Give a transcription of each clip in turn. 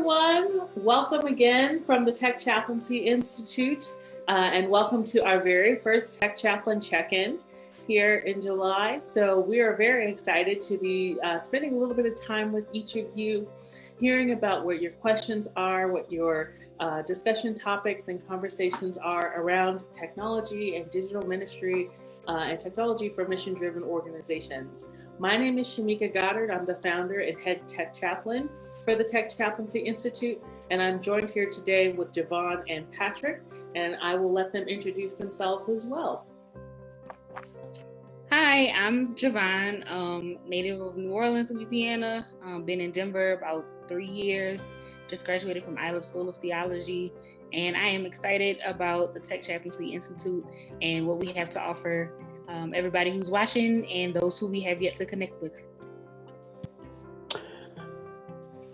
everyone. Welcome again from the Tech Chaplaincy Institute, and welcome to our very first Tech Chaplain check-in here in July. So we are very excited to be spending a little bit of time with each of you, hearing about what your questions are, what your discussion topics and conversations are around technology and digital ministry and technology for mission-driven organizations. My name is Shamika Goddard. I'm the founder and head tech chaplain for the Tech Chaplaincy Institute, and I'm joined here today with Javon and Patrick, and I will let them introduce themselves as well. Hi, I'm Javon, native of New Orleans, Louisiana. Been in Denver about 3 years, just graduated from Isla School of Theology, and I am excited about the Tech Chaplaincy Institute and what we have to offer everybody who's watching and those who we have yet to connect with.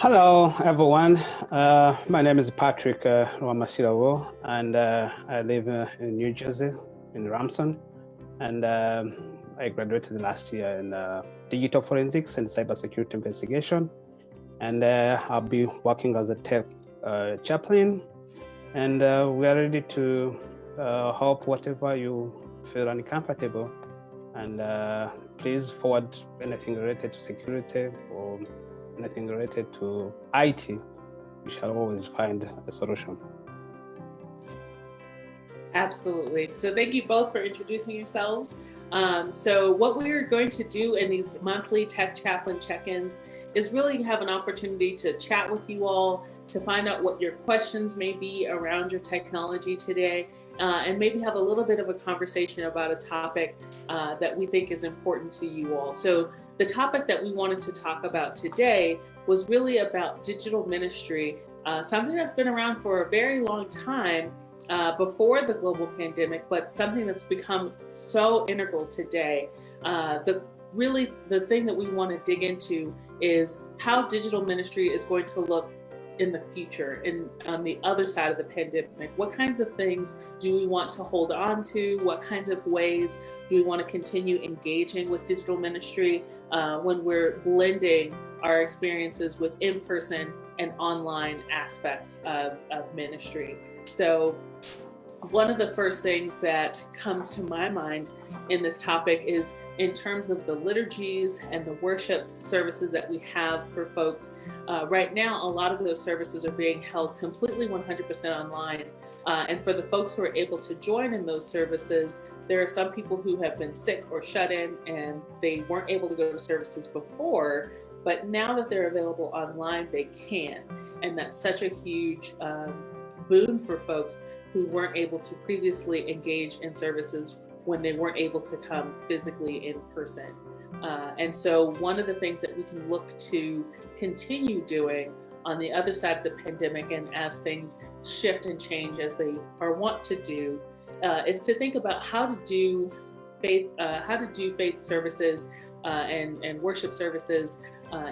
Hello, everyone. My name is Patrick Rwamasirawo, and I live in New Jersey, in Ramson, and I graduated last year in digital forensics and cybersecurity investigation, and I'll be working as a tech chaplain, and we are ready to help whatever you feel uncomfortable, and please forward anything related to security or anything related to IT. You shall always find a solution. Absolutely. So thank you both for introducing yourselves. So what we're going to do in these monthly Tech Chaplain check-ins is really have an opportunity to chat with you all, to find out what your questions may be around your technology today, and maybe have a little bit of a conversation about a topic that we think is important to you all. So the topic that we wanted to talk about today was really about digital ministry, something that's been around for a very long time, before the global pandemic, but something that's become so integral today. The thing that we want to dig into is how digital ministry is going to look in the future, on the other side of the pandemic. What kinds of things do we want to hold on to? What kinds of ways do we want to continue engaging with digital ministry when we're blending our experiences with in-person and online aspects of ministry? So one of the first things that comes to my mind in this topic is in terms of the liturgies and the worship services that we have for folks. Right now, a lot of those services are being held completely 100% online. And for the folks who are able to join in those services, there are some people who have been sick or shut in and they weren't able to go to services before, but now that they're available online, they can. And that's such a huge boon for folks who weren't able to previously engage in services when they weren't able to come physically in person. And so one of the things that we can look to continue doing on the other side of the pandemic, and as things shift and change as they are wont to do, is to think about how to do faith services and worship services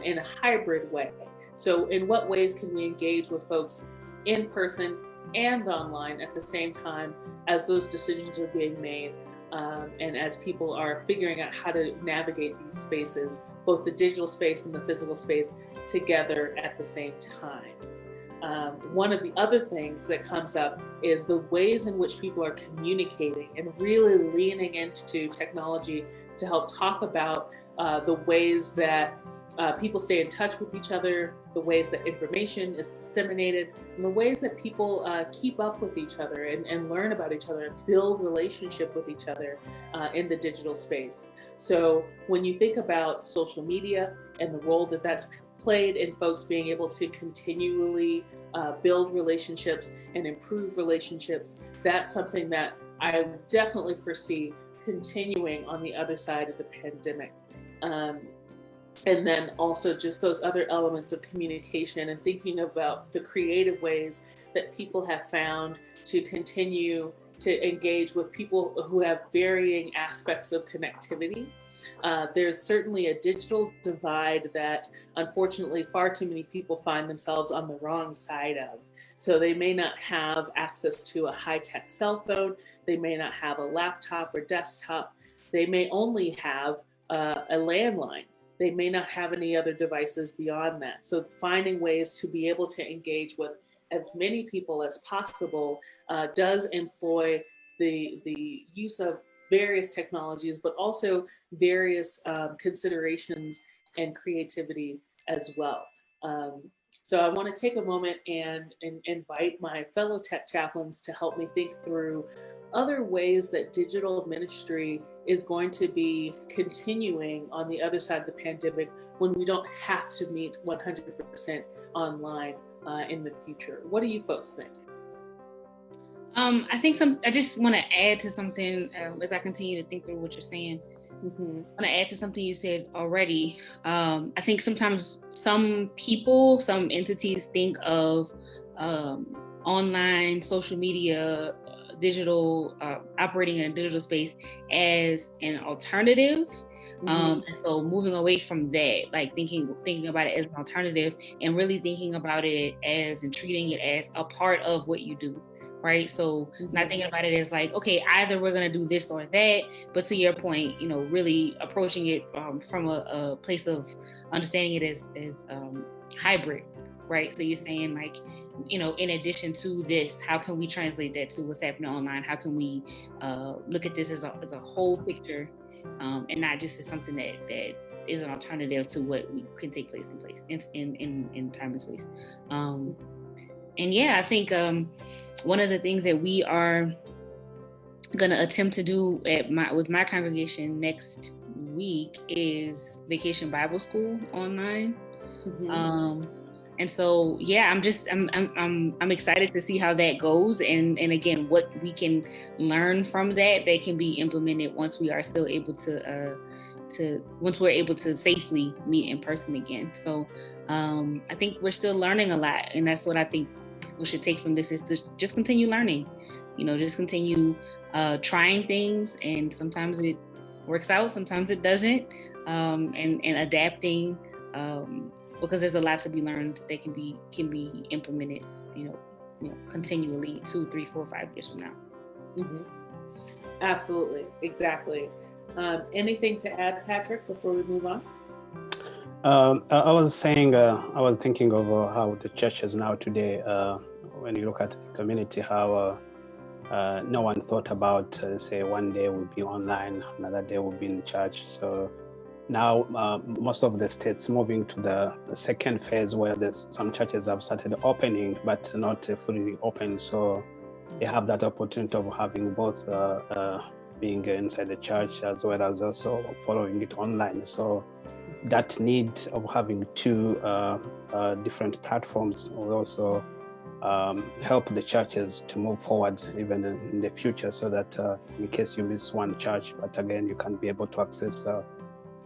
in a hybrid way. So in what ways can we engage with folks in person and online at the same time as those decisions are being made, and as people are figuring out how to navigate these spaces, both the digital space and the physical space, together at the same time. One of the other things that comes up is the ways in which people are communicating and really leaning into technology to help talk about the ways that people stay in touch with each other, the ways that information is disseminated, and the ways that people keep up with each other and learn about each other and build relationship with each other in the digital space. So when you think about social media and the role that that's played in folks being able to continually build relationships and improve relationships, that's something that I definitely foresee continuing on the other side of the pandemic. And then also just those other elements of communication and thinking about the creative ways that people have found to continue to engage with people who have varying aspects of connectivity. There's certainly a digital divide that unfortunately far too many people find themselves on the wrong side of. So they may not have access to a high-tech cell phone, they may not have a laptop or desktop, they may only have a landline. they may not have any other devices beyond that. So finding ways to be able to engage with as many people as possible does employ the use of various technologies, but also various considerations and creativity as well. Um, so I want to take a moment and invite my fellow tech chaplains to help me think through other ways that digital ministry is going to be continuing on the other side of the pandemic when we don't have to meet 100% online in the future. What do you folks think? I think I just want to add to something as I continue to think through what you're saying. Mm-hmm. I want to add to something you said already. I think sometimes some people, some entities think of online social media, digital, operating in a digital space as an alternative. And so moving away from that, like thinking about it as an alternative and really thinking about it as and treating it as a part of what you do. Right. So not thinking about it as like, okay, either we're going to do this or that. But to your point, really approaching it from a place of understanding it as hybrid. Right. So you're saying like, in addition to this, how can we translate that to what's happening online? How can we look at this as a whole picture and not just as something that is an alternative to what can take place in time and space. And yeah, I think one of the things that we are going to attempt to do with my congregation next week is Vacation Bible School online. And so, yeah, I'm excited to see how that goes. And again, what we can learn from that can be implemented once we are still able once we're able to safely meet in person again. So I think we're still learning a lot. And that's what I think we should take from this is to just continue learning, just continue trying things. And sometimes it works out, sometimes it doesn't, and adapting because there's a lot to be learned that can be implemented, continually 2, 3, 4, 5 years from now. Absolutely. Exactly. Anything to add, Patrick, before we move on? I was saying, I was thinking of how the church is now today, when you look at the community, how no one thought about, say, one day we'll be online, another day we'll be in church. So now most of the states moving to the second phase where some churches have started opening, but not fully open. So they have that opportunity of having both being inside the church as well as also following it online. So that need of having two different platforms will also help the churches to move forward even in the future, so that in case you miss one church, but again, you can be able to access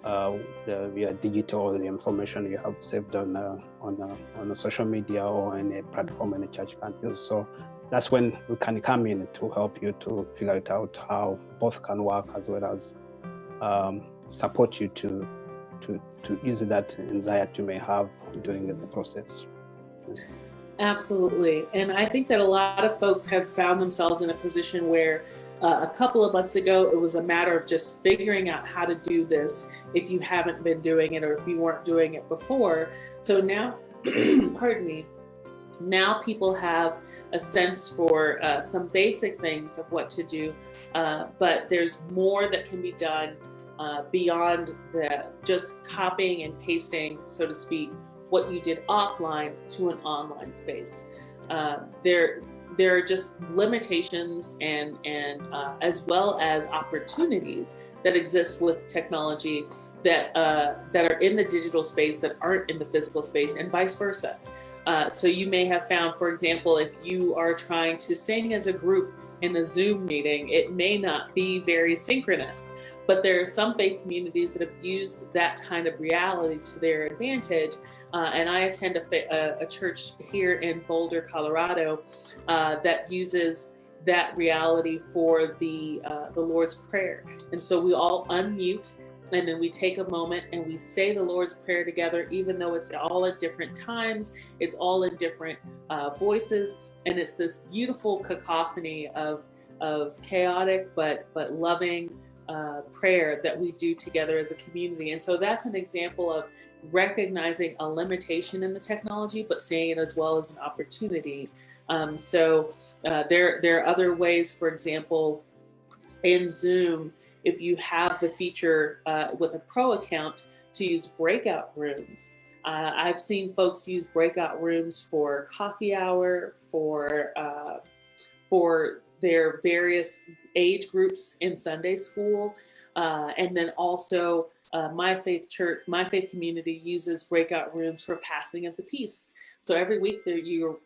via digital the information you have saved on a social media or any platform any church can use. So that's when we can come in to help you to figure it out how both can work, as well as support you to ease that anxiety you may have during the process. Absolutely. And I think that a lot of folks have found themselves in a position where a couple of months ago, it was a matter of just figuring out how to do this if you haven't been doing it or if you weren't doing it before. So now, pardon me, now people have a sense for some basic things of what to do, but there's more that can be done beyond just copying and pasting, so to speak, what you did offline to an online space. There are just limitations and as well as opportunities that exist with technology that are in the digital space that aren't in the physical space, and vice versa. So you may have found, for example, if you are trying to sing as a group in a Zoom meeting, it may not be very synchronous, but there are some faith communities that have used that kind of reality to their advantage. And I attend a church here in Boulder, Colorado, that uses that reality for the Lord's Prayer. And so we all unmute, and then we take a moment and we say the Lord's Prayer together, even though it's all at different times, it's all in different voices. And it's this beautiful cacophony of chaotic but loving prayer that we do together as a community. And so that's an example of recognizing a limitation in the technology, but seeing it as well as an opportunity. There are other ways, for example, in Zoom, if you have the feature with a pro account to use breakout rooms. I've seen folks use breakout rooms for coffee hour, for their various age groups in Sunday school. And then also my faith community uses breakout rooms for passing of the peace. So every week you're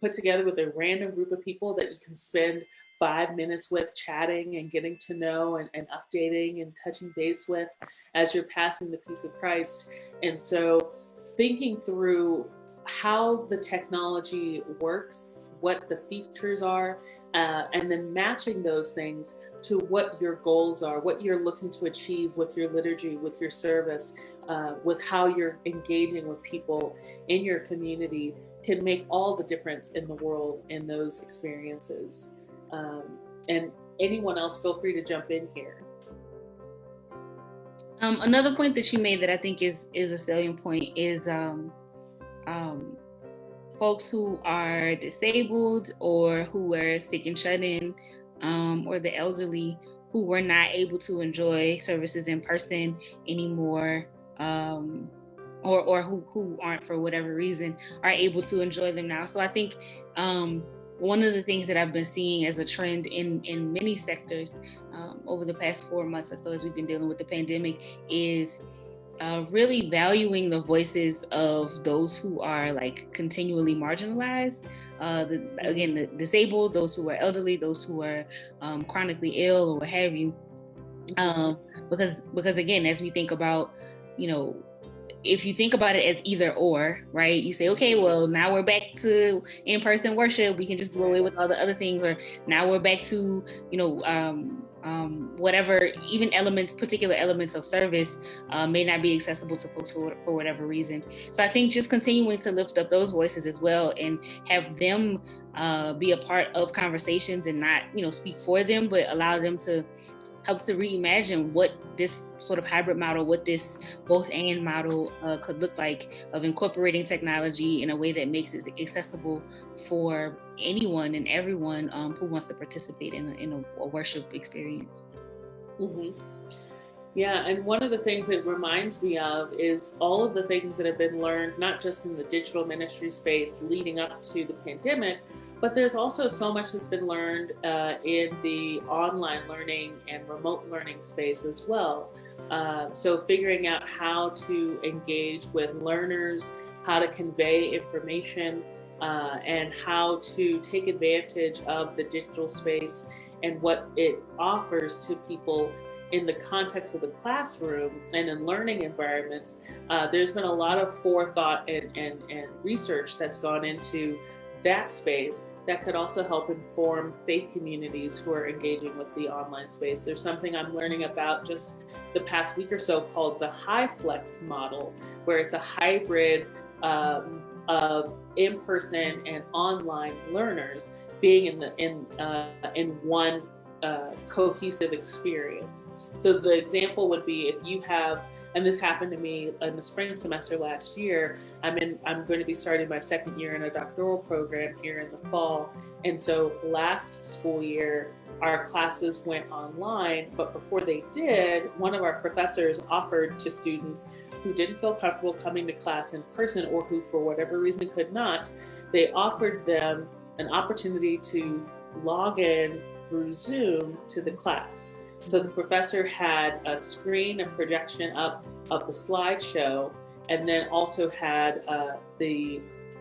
put together with a random group of people that you can spend 5 minutes with, chatting and getting to know and updating and touching base with as you're passing the peace of Christ. And so thinking through how the technology works, what the features are, and then matching those things to what your goals are, what you're looking to achieve with your liturgy, with your service, with how you're engaging with people in your community can make all the difference in the world in those experiences. And anyone else, feel free to jump in here. Another point that you made that I think is a salient point is folks who are disabled or who are sick and shut in, or the elderly who were not able to enjoy services in person anymore, or who aren't, for whatever reason, are able to enjoy them now. So I think one of the things that I've been seeing as a trend in many sectors over the past 4 months or so as we've been dealing with the pandemic is really valuing the voices of those who are like continually marginalized, the disabled, those who are elderly, those who are chronically ill or what have you. Because again, as we think about, if you think about it as either or, right? You say, okay, well, now we're back to in-person worship. We can just do away with all the other things. Or now we're back to, whatever, even particular elements of service may not be accessible to folks for whatever reason. So I think just continuing to lift up those voices as well and have them be a part of conversations and not, speak for them, but allow them to help to reimagine what this sort of hybrid model, what this both and model could look like, of incorporating technology in a way that makes it accessible for anyone and everyone who wants to participate in a worship experience. Mm-hmm. Yeah, and one of the things it reminds me of is all of the things that have been learned, not just in the digital ministry space leading up to the pandemic, but there's also so much that's been learned in the online learning and remote learning space as well. So figuring out how to engage with learners, how to convey information, and how to take advantage of the digital space and what it offers to people in the context of the classroom and in learning environments. There's been a lot of forethought and research that's gone into that space that could also help inform faith communities who are engaging with the online space. There's something I'm learning about just the past week or so called the high flex model, where it's a hybrid of in-person and online learners being in one cohesive experience. So the example would be if you have, and this happened to me in the spring semester last year, I'm going to be starting my second year in a doctoral program here in the fall. And so last school year, our classes went online, but before they did, one of our professors offered to students who didn't feel comfortable coming to class in person or who for whatever reason could not, they offered them an opportunity to log in through Zoom to the class. So the professor had a screen, a projection up of the slideshow, and then also had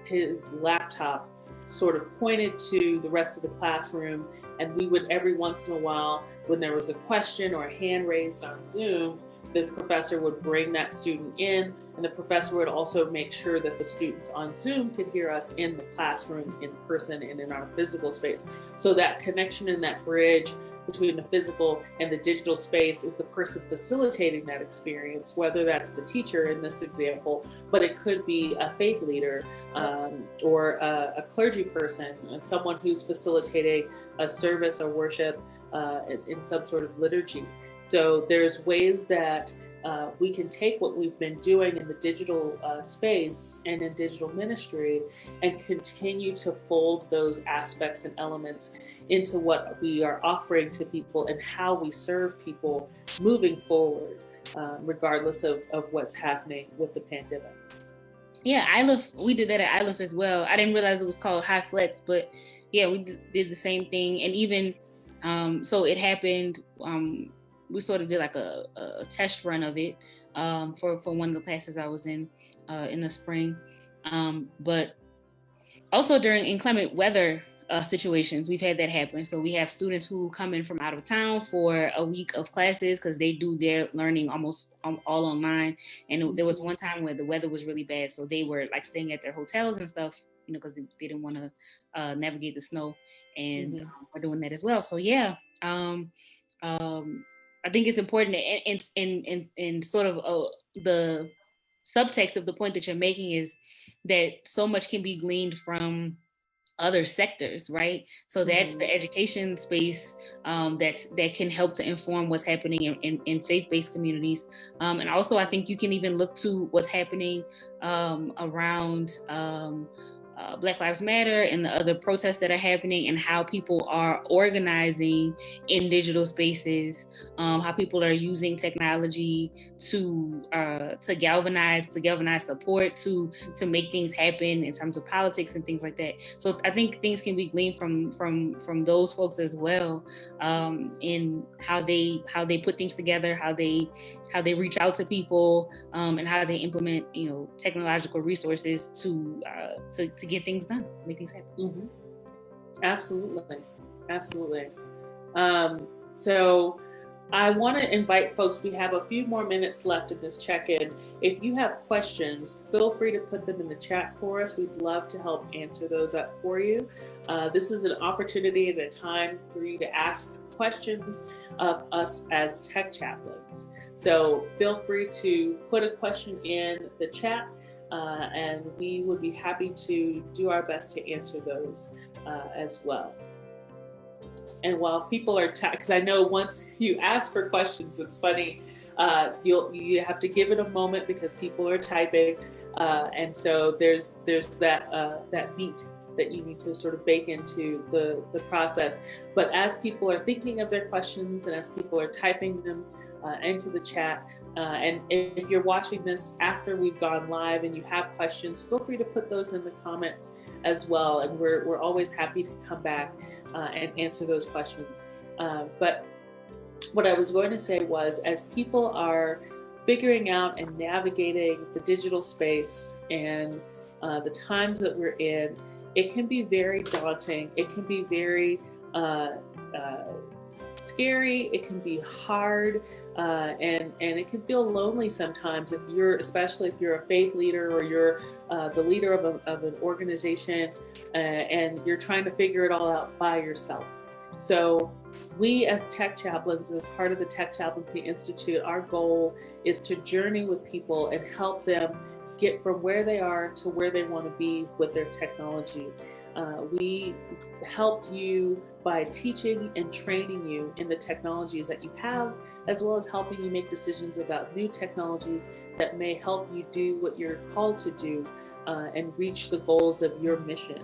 his laptop sort of pointed to the rest of the classroom. And we would every once in a while, when there was a question or a hand raised on Zoom, the professor would bring that student in, and the professor would also make sure that the students on Zoom could hear us in the classroom, in person, and in our physical space. So that connection and that bridge between the physical and the digital space is the person facilitating that experience, whether that's the teacher in this example, but it could be a faith leader or a clergy person, someone who's facilitating a service or worship in some sort of liturgy. So there's ways that we can take what we've been doing in the digital space and in digital ministry and continue to fold those aspects and elements into what we are offering to people and how we serve people moving forward, regardless of what's happening with the pandemic. Yeah, we did that at ILIF as well. I didn't realize it was called High Flex, but yeah, we did the same thing. And even, so it happened, we sort of did like a test run of it for one of the classes I was in the spring. But also during inclement weather situations, we've had that happen. So we have students who come in from out of town for a week of classes because they do their learning almost all online. And there was one time where the weather was really bad, so they were like staying at their hotels and stuff, you know, because they didn't want to navigate the snow, and we're doing that as well. So yeah, I think it's important in sort of the subtext of the point that you're making is that so much can be gleaned from other sectors, right? So that's the education space that can help to inform what's happening in faith-based communities. And also, I think you can even look to what's happening around Black Lives Matter and the other protests that are happening, and how people are organizing in digital spaces, how people are using technology to galvanize support, to make things happen in terms of politics and things like that. So I think things can be gleaned from those folks as well, in how they put things together, how they reach out to people, and how they implement, you know, technological resources to get things done, make things happen. Absolutely. So I want to invite folks, we have a few more minutes left in this check-in. If you have questions, feel free to put them in the chat for us. We'd love to help answer those up for you. This is an opportunity and a time for you to ask questions of us as tech chaplains. So feel free to put a question in the chat, and we would be happy to do our best to answer those as well. And while people are, because I know once you ask for questions, it's funny, you have to give it a moment because people are typing, and so there's that beat that you need to sort of bake into the process. But as people are thinking of their questions and as people are typing them into the chat, and if you're watching this after we've gone live and you have questions, feel free to put those in the comments as well, and we're always happy to come back and answer those questions. But what I was going to say was, as people are figuring out and navigating the digital space and the times that we're in, it can be very daunting. It can be very scary. It can be hard, and it can feel lonely sometimes especially if you're a faith leader or you're the leader of an organization, and you're trying to figure it all out by yourself. So we as tech chaplains, as part of the Tech Chaplaincy Institute, our goal is to journey with people and help them get from where they are to where they want to be with their technology. We help you by teaching and training you in the technologies that you have, as well as helping you make decisions about new technologies that may help you do what you're called to do and reach the goals of your mission.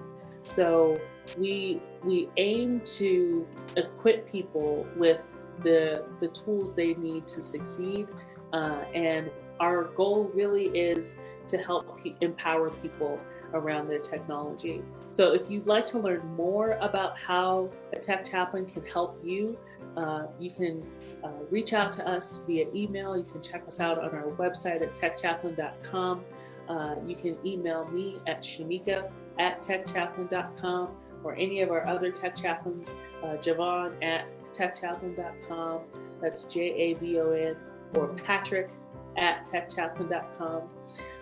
So we aim to equip people with the tools they need to succeed, and our goal really is to help empower people around their technology. So if you'd like to learn more about how a tech chaplain can help you, you can reach out to us via email. You can check us out on our website at techchaplain.com. You can email me at shamika@techchaplain.com, or any of our other tech chaplains, Javon at techchaplain.com. That's JAVON, or Patrick at techchaplain.com.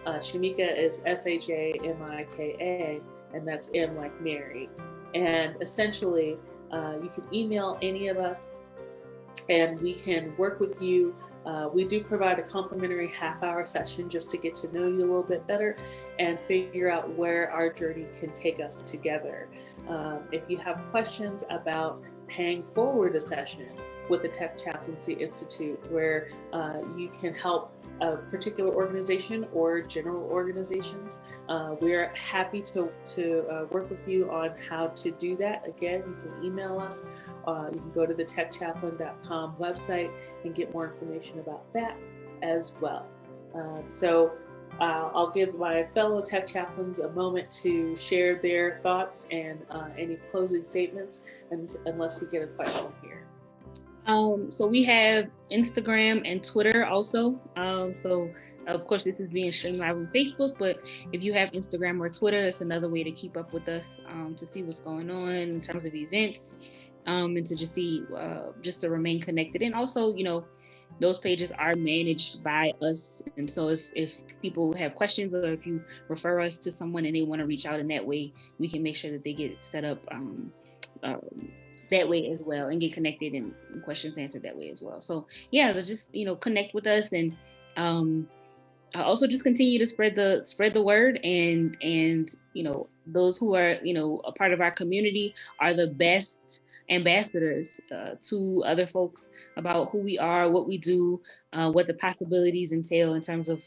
Shamika is SHAMIKA, and that's M like Mary. And essentially, you can email any of us and we can work with you. We do provide a complimentary half-hour session just to get to know you a little bit better and figure out where our journey can take us together. If you have questions about paying forward a session, with the Tech Chaplaincy Institute, where you can help a particular organization or general organizations. We're happy to work with you on how to do that. Again, you can email us. You can go to the techchaplain.com website and get more information about that as well. I'll give my fellow tech chaplains a moment to share their thoughts and any closing statements, and unless we get a question here. So we have Instagram and Twitter also. So of course this is being streamed live on Facebook, but if you have Instagram or Twitter, it's another way to keep up with us, to see what's going on in terms of events, and to just see, just to remain connected. And also, those pages are managed by us. And so if people have questions, or if you refer us to someone and they want to reach out in that way, we can make sure that they get set up that way as well, and get connected and questions answered that way as well. So yeah, so just connect with us, and also just continue to spread the word, and those who are a part of our community are the best ambassadors to other folks about who we are, what we do, what the possibilities entail in terms of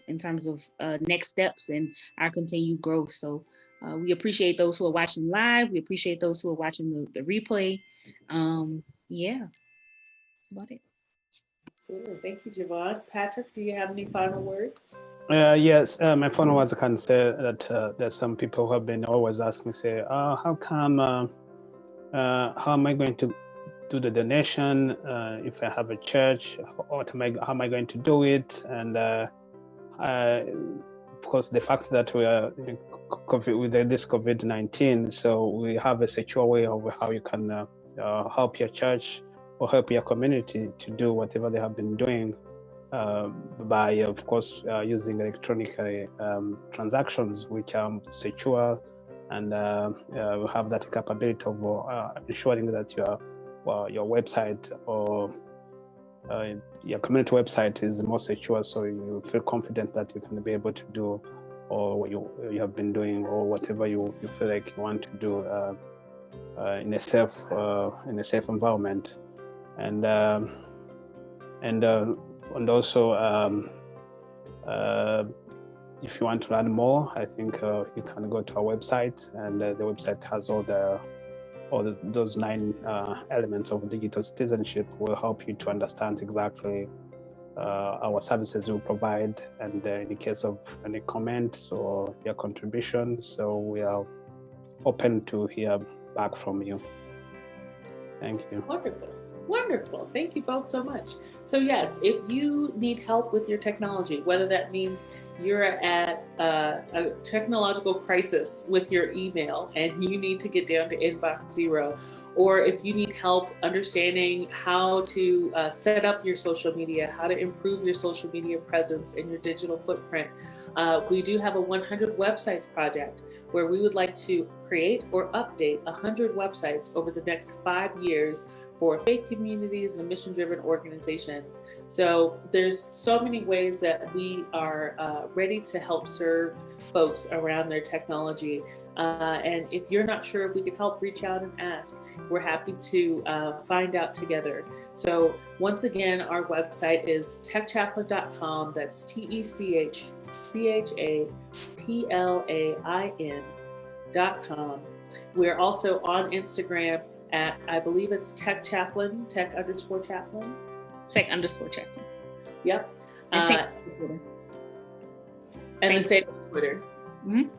next steps and our continued growth. So we appreciate those who are watching live. We appreciate those who are watching the replay. Yeah, that's about it. Absolutely. Thank you, Javon. Patrick, do you have any final words? Yes, my final words, I can say that there's some people who have been always asking, say, how am I going to do the donation if I have a church? How am I going to do it? And of course, the fact that we are with this COVID-19, so we have a secure way of how you can help your church or help your community to do whatever they have been doing by, of course, using electronic transactions, which are secure, and we have that capability of ensuring that your website or your community website is more secure, so you feel confident that you can be able to do or what you have been doing, or whatever you feel like you want to do in a safe environment. And also if you want to learn more, I think you can go to our website, and the website has all those 9 elements of digital citizenship. Will help you to understand exactly our services we provide, and in the case of any comments or your contribution, so we are open to hear back from you. Thank you. Wonderful. Thank you both so much. So yes, if you need help with your technology, whether that means you're at a technological crisis with your email and you need to get down to inbox 0, or if you need help understanding how to set up your social media, how to improve your social media presence and your digital footprint, we do have a 100 websites project where we would like to create or update 100 websites over the next 5 years for faith communities and mission-driven organizations. So there's so many ways that we are ready to help serve folks around their technology. And if you're not sure if we can help, reach out and ask. We're happy to find out together. So once again, our website is techchaplain.com. That's techchaplain.com. We're also on Instagram at, I believe it's Tech Chaplain, Tech_Chaplain. Tech_Chaplain. Yep. And the same Twitter. Mm-hmm.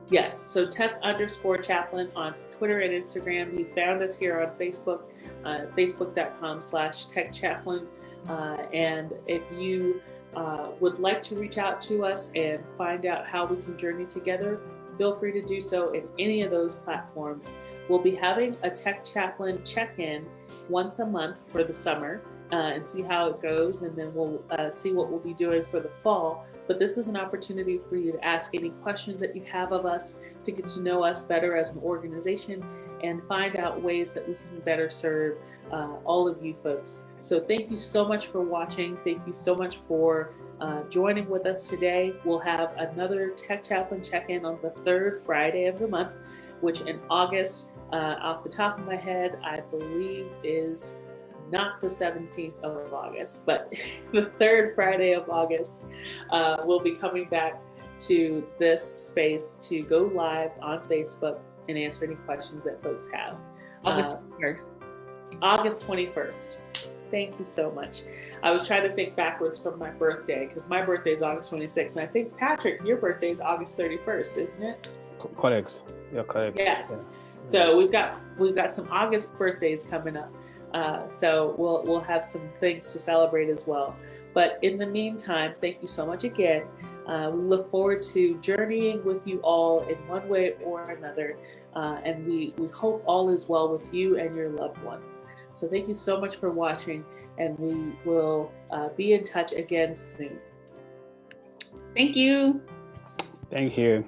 Yes, so Tech_Chaplain on Twitter and Instagram. You found us here on Facebook, facebook.com/techchaplain. And if you would like to reach out to us and find out how we can journey together, feel free to do so in any of those platforms. We'll be having a Tech Chaplain check-in once a month for the summer and see how it goes, and then we'll see what we'll be doing for the fall. But this is an opportunity for you to ask any questions that you have of us, to get to know us better as an organization, and find out ways that we can better serve all of you folks. So thank you so much for watching. Thank you so much for joining with us today. We'll have another Tech Chaplain check-in on the 3rd Friday of the month, which in August, off the top of my head, I believe is not the 17th of August, but the third Friday of August, we'll be coming back to this space to go live on Facebook and answer any questions that folks have. August 21st. August 21st. Thank you so much. I was trying to think backwards from my birthday, because my birthday is August 26th, and I think, Patrick, your birthday is August 31st, isn't it? Correct. You're correct. Yes. So we've got some August birthdays coming up. So we'll have some things to celebrate as well. But in the meantime, thank you so much again. We look forward to journeying with you all in one way or another. And we hope all is well with you and your loved ones. So thank you so much for watching, and we will be in touch again soon. Thank you. Thank you.